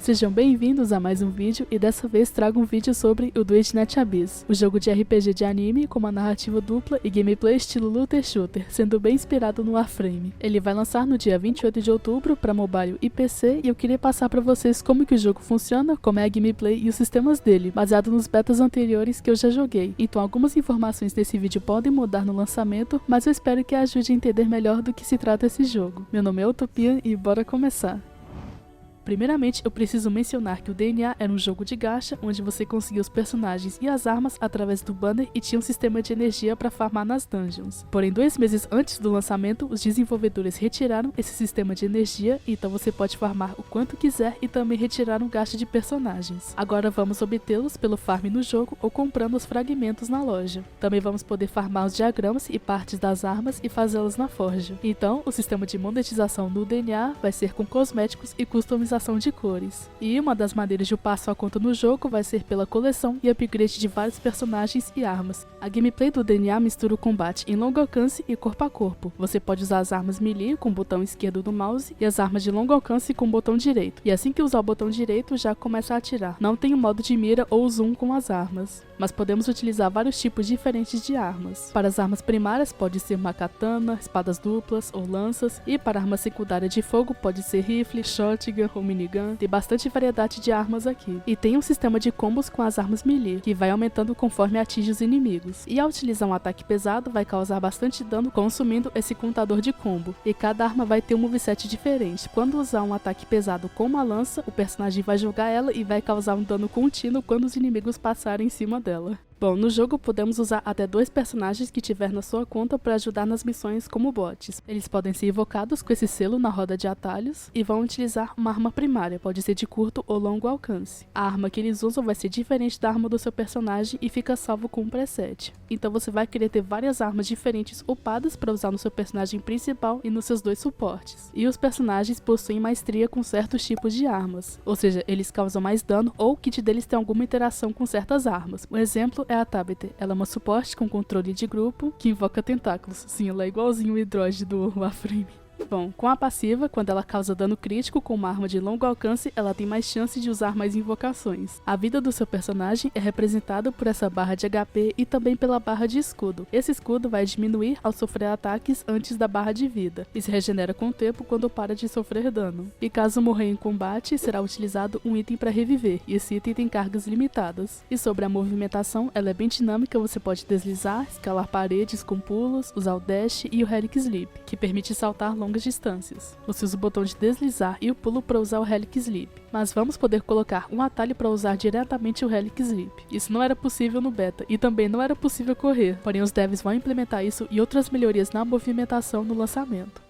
Sejam bem-vindos a mais um vídeo e dessa vez trago um vídeo sobre o Duet Net Abyss, o jogo de RPG de anime com uma narrativa dupla e gameplay estilo looter shooter, sendo bem inspirado no Warframe. Ele vai lançar no dia 28 de outubro para mobile e PC e eu queria passar para vocês como que o jogo funciona, como é a gameplay e os sistemas dele, baseado nos betas anteriores que eu já joguei. Então algumas informações desse vídeo podem mudar no lançamento, mas eu espero que ajude a entender melhor do que se trata esse jogo. Meu nome é Utopia e bora começar! Primeiramente, eu preciso mencionar que o DNA era um jogo de gacha, onde você conseguia os personagens e as armas através do banner e tinha um sistema de energia para farmar nas dungeons. Porém, 2 meses antes do lançamento, os desenvolvedores retiraram esse sistema de energia, então você pode farmar o quanto quiser e também retirar um gasto de personagens. Agora vamos obtê-los pelo farm no jogo ou comprando os fragmentos na loja. Também vamos poder farmar os diagramas e partes das armas e fazê-las na forja. Então, o sistema de monetização no DNA vai ser com cosméticos e customização de cores. E uma das maneiras de upar sua conta no jogo vai ser pela coleção e upgrade de vários personagens e armas. A gameplay do DNA mistura o combate em longo alcance e corpo a corpo. Você pode usar as armas melee com o botão esquerdo do mouse e as armas de longo alcance com o botão direito. E assim que usar o botão direito já começa a atirar. Não tem o modo de mira ou zoom com as armas, mas podemos utilizar vários tipos diferentes de armas. Para as armas primárias pode ser uma katana, espadas duplas ou lanças, e para a arma secundária de fogo pode ser rifle, shotgun ou minigun. Tem bastante variedade de armas aqui. E tem um sistema de combos com as armas melee, que vai aumentando conforme atinge os inimigos. E ao utilizar um ataque pesado vai causar bastante dano consumindo esse contador de combo. E cada arma vai ter um moveset diferente. Quando usar um ataque pesado com uma lança, o personagem vai jogar ela e vai causar um dano contínuo quando os inimigos passarem em cima dela. Bom, no jogo podemos usar até 2 personagens que tiver na sua conta para ajudar nas missões como bots. Eles podem ser invocados com esse selo na roda de atalhos e vão utilizar uma arma primária, pode ser de curto ou longo alcance. A arma que eles usam vai ser diferente da arma do seu personagem e fica salvo com um preset. Então você vai querer ter várias armas diferentes upadas para usar no seu personagem principal e nos seus 2 suportes. E os personagens possuem maestria com certos tipos de armas, ou seja, eles causam mais dano ou o kit deles tem alguma interação com certas armas. Um exemplo é a Tabitha. Ela é uma suporte com controle de grupo que invoca tentáculos. Sim, ela é igualzinho o Hydroid do Warframe. Bom, com a passiva, quando ela causa dano crítico com uma arma de longo alcance, ela tem mais chance de usar mais invocações. A vida do seu personagem é representada por essa barra de HP e também pela barra de escudo. Esse escudo vai diminuir ao sofrer ataques antes da barra de vida, e se regenera com o tempo quando para de sofrer dano. E caso morrer em combate, será utilizado um item para reviver, e esse item tem cargas limitadas. E sobre a movimentação, ela é bem dinâmica, você pode deslizar, escalar paredes com pulos, usar o dash e o Helix Leap, que permite saltar longas distâncias. Você usa o botão de deslizar e o pulo para usar o Helix Leap, mas vamos poder colocar um atalho para usar diretamente o Helix Leap. Isso não era possível no beta e também não era possível correr, porém os devs vão implementar isso e outras melhorias na movimentação no lançamento.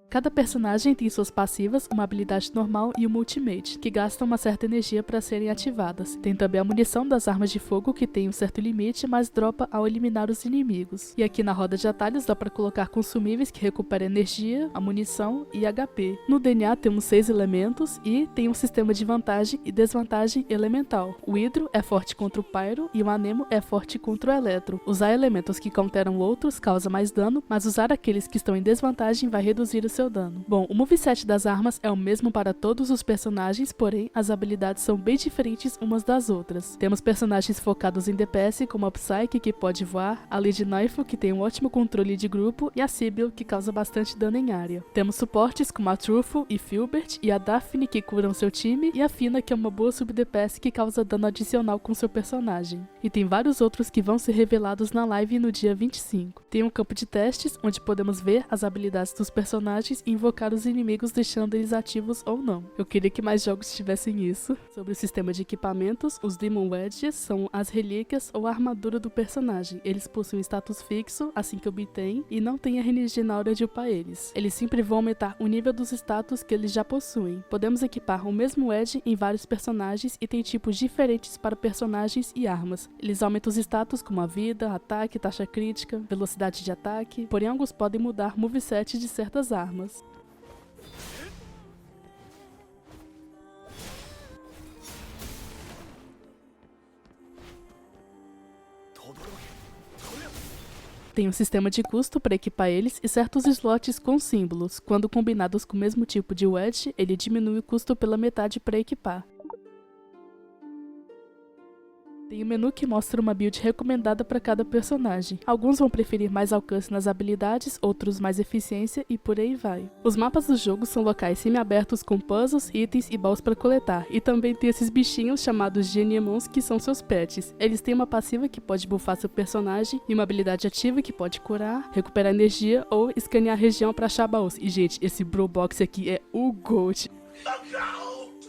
Cada personagem tem suas passivas, uma habilidade normal e uma ultimate, que gastam uma certa energia para serem ativadas. Tem também a munição das armas de fogo, que tem um certo limite, mas dropa ao eliminar os inimigos. E aqui na roda de atalhos dá para colocar consumíveis que recuperam energia, a munição e HP. No DNA temos 6 elementos e tem um sistema de vantagem e desvantagem elemental. O Hidro é forte contra o Pyro e o Anemo é forte contra o Eletro. Usar elementos que counteram outros causa mais dano, mas usar aqueles que estão em desvantagem vai reduzir o seu dano. Bom, o moveset das armas é o mesmo para todos os personagens, porém as habilidades são bem diferentes umas das outras. Temos personagens focados em DPS como a Psyche, que pode voar, a Lady Knife, que tem um ótimo controle de grupo, e a Sibyl, que causa bastante dano em área. Temos suportes como a Truffle e Filbert, e a Daphne, que curam seu time, e a Fina, que é uma boa sub-DPS que causa dano adicional com seu personagem. E tem vários outros que vão ser revelados na live no dia 25. Tem um campo de testes, onde podemos ver as habilidades dos personagens e invocar os inimigos deixando eles ativos ou não. Eu queria que mais jogos tivessem isso. Sobre o sistema de equipamentos, os Demon Wedges são as relíquias ou a armadura do personagem. Eles possuem status fixo assim que obtém e não tem RNG na hora de upar eles. Eles sempre vão aumentar o nível dos status que eles já possuem. Podemos equipar o mesmo Wedge em vários personagens e tem tipos diferentes para personagens e armas. Eles aumentam os status como a vida, ataque, taxa crítica, velocidade de ataque, porém alguns podem mudar moveset de certas armas. Tem um sistema de custo para equipar eles e certos slots com símbolos. Quando combinados com o mesmo tipo de wedge, ele diminui o custo pela metade para equipar. Tem um menu que mostra uma build recomendada para cada personagem. Alguns vão preferir mais alcance nas habilidades, outros mais eficiência e por aí vai. Os mapas do jogo são locais semi-abertos com puzzles, itens e baús para coletar. E também tem esses bichinhos chamados Geniemons que são seus pets. Eles têm uma passiva que pode buffar seu personagem e uma habilidade ativa que pode curar, recuperar energia ou escanear a região para achar baús. E gente, esse Bro Box aqui é o GOAT.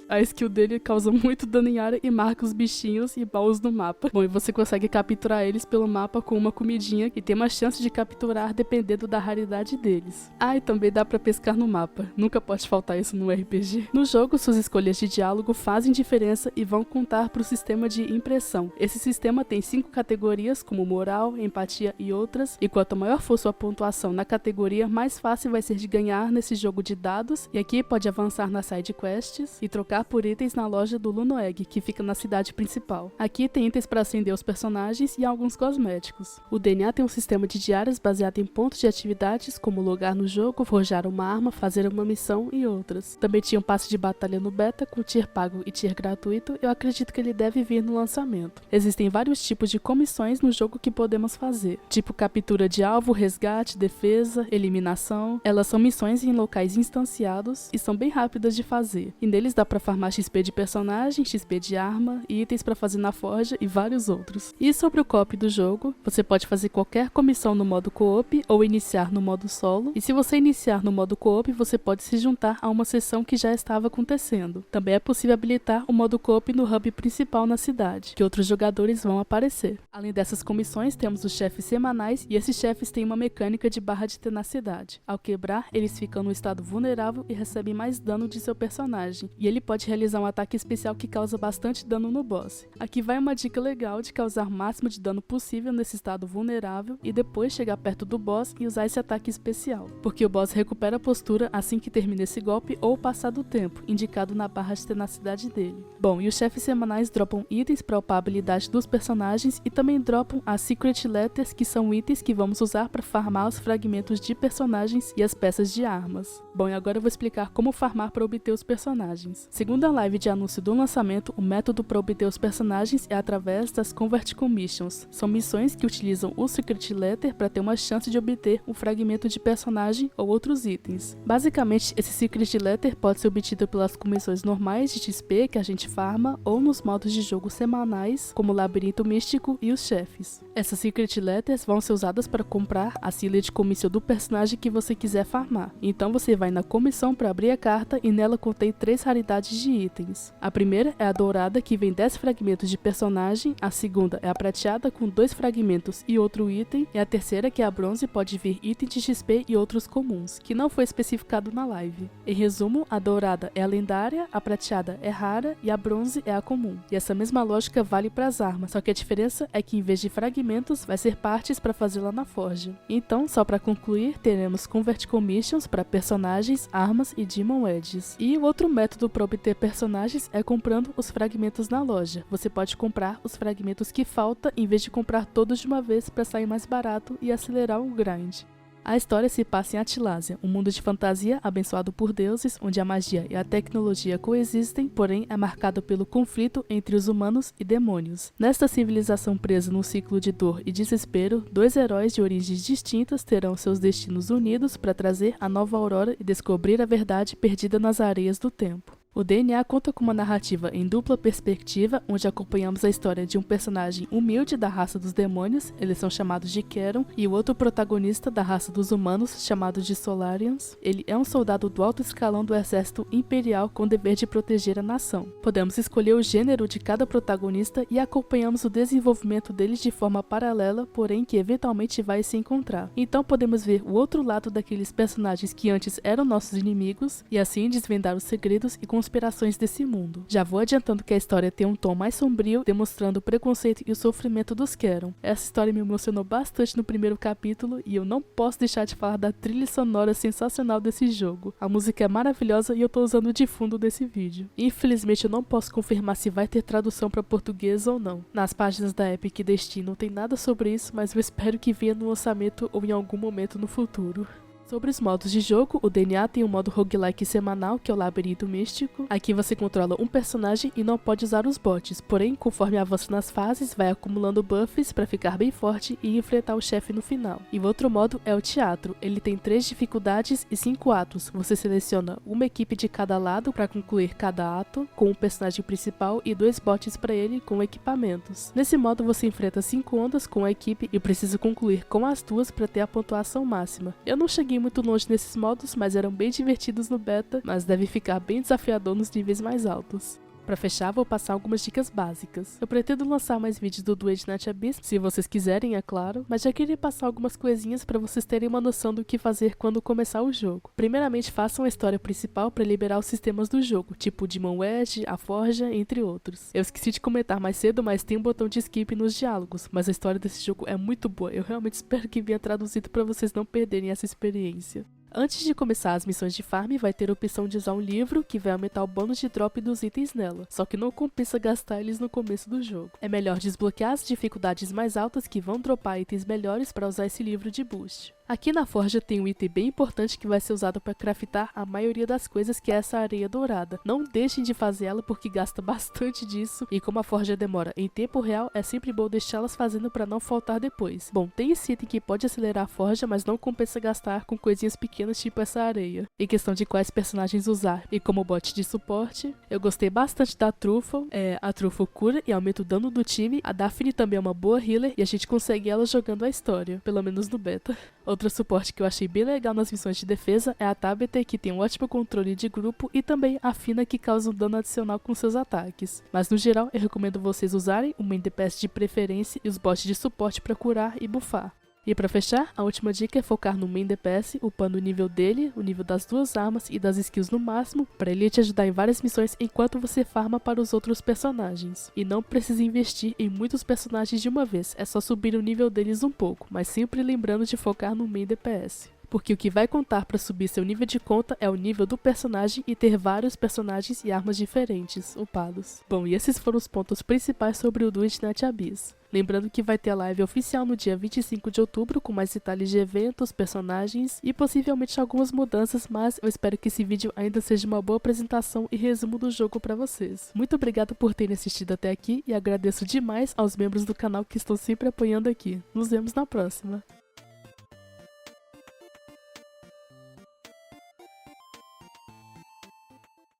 A skill dele causa muito dano em área e marca os bichinhos e baús no mapa. Bom, e você consegue capturar eles pelo mapa com uma comidinha e tem uma chance de capturar dependendo da raridade deles. Ah, e também dá pra pescar no mapa. Nunca pode faltar isso no RPG. No jogo, suas escolhas de diálogo fazem diferença e vão contar pro sistema de impressão. Esse sistema tem 5 categorias, como moral, empatia e outras, e quanto maior for sua pontuação na categoria, mais fácil vai ser de ganhar nesse jogo de dados, e aqui pode avançar nas side quests e trocar por itens na loja do Lunoegg, que fica na cidade principal. Aqui tem itens para acender os personagens e alguns cosméticos. O DNA tem um sistema de diárias baseado em pontos de atividades, como logar no jogo, forjar uma arma, fazer uma missão e outras. Também tinha um passe de batalha no beta, com tier pago e tier gratuito. Eu acredito que ele deve vir no lançamento. Existem vários tipos de comissões no jogo que podemos fazer, tipo captura de alvo, resgate, defesa, eliminação. Elas são missões em locais instanciados e são bem rápidas de fazer. E neles dá pra farmar XP de personagem, XP de arma, itens pra fazer na forja e vários outros. E sobre o co-op do jogo, você pode fazer qualquer comissão no modo co-op ou iniciar no modo solo. E se você iniciar no modo co-op, você pode se juntar a uma sessão que já estava acontecendo. Também é possível habilitar o modo co-op no hub principal na cidade, que outros jogadores vão aparecer. Além dessas comissões, temos os chefes semanais e esses chefes têm uma mecânica de barra de tenacidade. Ao quebrar, eles ficam no estado vulnerável e recebem mais dano de seu personagem. E ele pode realizar um ataque especial que causa bastante dano no boss. Aqui vai uma dica legal de causar o máximo de dano possível nesse estado vulnerável e depois chegar perto do boss e usar esse ataque especial, porque o boss recupera a postura assim que termina esse golpe ou passar do tempo, indicado na barra de tenacidade dele. Bom, e os chefes semanais dropam itens para upar a habilidade dos personagens e também dropam as Secret Letters, que são itens que vamos usar para farmar os fragmentos de personagens e as peças de armas. Bom, e agora eu vou explicar como farmar para obter os personagens. Segundo a live de anúncio do lançamento, o método para obter os personagens é através das Convert Commissions. São missões que utilizam o Secret Letter para ter uma chance de obter um fragmento de personagem ou outros itens. Basicamente, esse Secret Letter pode ser obtido pelas comissões normais de XP que a gente farma ou nos modos de jogo semanais, como o Labirinto Místico e os chefes. Essas Secret Letters vão ser usadas para comprar a Sealed de comissão do personagem que você quiser farmar. Então você vai na comissão para abrir a carta e nela contém 3 raridades de itens. A primeira é a dourada, que vem 10 fragmentos de personagem, a segunda é a prateada com 2 fragmentos e outro item, e a terceira, que é a bronze, pode vir item de XP e outros comuns, que não foi especificado na live. Em resumo, a dourada é a lendária, a prateada é rara e a bronze é a comum. E essa mesma lógica vale para as armas, só que a diferença é que em vez de fragmentos, vai ser partes para fazer lá na forja. Então, só para concluir, teremos Convert Commissions para personagens, armas e Demon Edges. E o outro método para obter personagens é comprando os fragmentos na loja. Você pode comprar os fragmentos que falta em vez de comprar todos de uma vez para sair mais barato e acelerar o grind. A história se passa em Atlásia, um mundo de fantasia abençoado por deuses, onde a magia e a tecnologia coexistem, porém é marcado pelo conflito entre os humanos e demônios. Nesta civilização presa num ciclo de dor e desespero, 2 heróis de origens distintas terão seus destinos unidos para trazer a nova aurora e descobrir a verdade perdida nas areias do tempo. O DNA conta com uma narrativa em dupla perspectiva, onde acompanhamos a história de um personagem humilde da raça dos demônios, eles são chamados de Charon, e o outro protagonista da raça dos humanos, chamado de Solarians. Ele é um soldado do alto escalão do exército imperial com o dever de proteger a nação. Podemos escolher o gênero de cada protagonista e acompanhamos o desenvolvimento deles de forma paralela, porém que eventualmente vai se encontrar. Então podemos ver o outro lado daqueles personagens que antes eram nossos inimigos, e assim desvendar os segredos e conspirações desse mundo. Já vou adiantando que a história tem um tom mais sombrio, demonstrando o preconceito e o sofrimento dos Charon. Essa história me emocionou bastante no primeiro capítulo e eu não posso deixar de falar da trilha sonora sensacional desse jogo. A música é maravilhosa e eu tô usando de fundo desse vídeo. Infelizmente eu não posso confirmar se vai ter tradução para português ou não. Nas páginas da Epic Destiny não tem nada sobre isso, mas eu espero que venha no lançamento ou em algum momento no futuro. Sobre os modos de jogo, o DNA tem um modo roguelike semanal, que é o Labirinto Místico. Aqui você controla um personagem e não pode usar os bots, porém, conforme avança nas fases, vai acumulando buffs para ficar bem forte e enfrentar o chefe no final. E o outro modo é o Teatro, ele tem 3 dificuldades e 5 atos. Você seleciona uma equipe de cada lado para concluir cada ato, com o personagem principal e 2 bots para ele com equipamentos. Nesse modo você enfrenta 5 ondas com a equipe e precisa concluir com as 2 para ter a pontuação máxima. Eu não cheguei muito longe nesses modos, mas eram bem divertidos no beta, mas deve ficar bem desafiador nos níveis mais altos. Pra fechar, vou passar algumas dicas básicas. Eu pretendo lançar mais vídeos do Duet Net Abyss, se vocês quiserem, é claro, mas já queria passar algumas coisinhas pra vocês terem uma noção do que fazer quando começar o jogo. Primeiramente, façam a história principal pra liberar os sistemas do jogo, tipo o Demon Wedge, a Forja, entre outros. Eu esqueci de comentar mais cedo, mas tem um botão de skip nos diálogos, mas a história desse jogo é muito boa, eu realmente espero que venha traduzido pra vocês não perderem essa experiência. Antes de começar as missões de farm, vai ter a opção de usar um livro que vai aumentar o bônus de drop dos itens nela, só que não compensa gastar eles no começo do jogo. É melhor desbloquear as dificuldades mais altas que vão dropar itens melhores para usar esse livro de boost. Aqui na Forja tem um item bem importante que vai ser usado para craftar a maioria das coisas, que é essa areia dourada. Não deixem de fazer ela porque gasta bastante disso, e como a Forja demora em tempo real, é sempre bom deixá-las fazendo para não faltar depois. Bom, tem esse item que pode acelerar a Forja, mas não compensa gastar com coisinhas pequenas tipo essa areia. Em questão de quais personagens usar e como bot de suporte, eu gostei bastante da Truffle. A Truffle cura e aumenta o dano do time, a Daphne também é uma boa healer e a gente consegue ela jogando a história, pelo menos no beta. Outro suporte que eu achei bem legal nas missões de defesa é a Tabitha, que tem um ótimo controle de grupo, e também a Fina, que causa um dano adicional com seus ataques. Mas no geral, eu recomendo vocês usarem o main DPS de preferência e os bots de suporte para curar e buffar. E pra fechar, a última dica é focar no main DPS, upando o nível dele, o nível das 2 armas e das skills no máximo, pra ele te ajudar em várias missões enquanto você farma para os outros personagens. E não precisa investir em muitos personagens de uma vez, é só subir o nível deles um pouco, mas sempre lembrando de focar no main DPS. Porque o que vai contar para subir seu nível de conta é o nível do personagem e ter vários personagens e armas diferentes, upados. Bom, e esses foram os pontos principais sobre o Duet Net Abyss. Lembrando que vai ter a live oficial no dia 25 de outubro, com mais detalhes de eventos, personagens e possivelmente algumas mudanças, mas eu espero que esse vídeo ainda seja uma boa apresentação e resumo do jogo para vocês. Muito obrigado por terem assistido até aqui e agradeço demais aos membros do canal que estão sempre apoiando aqui. Nos vemos na próxima!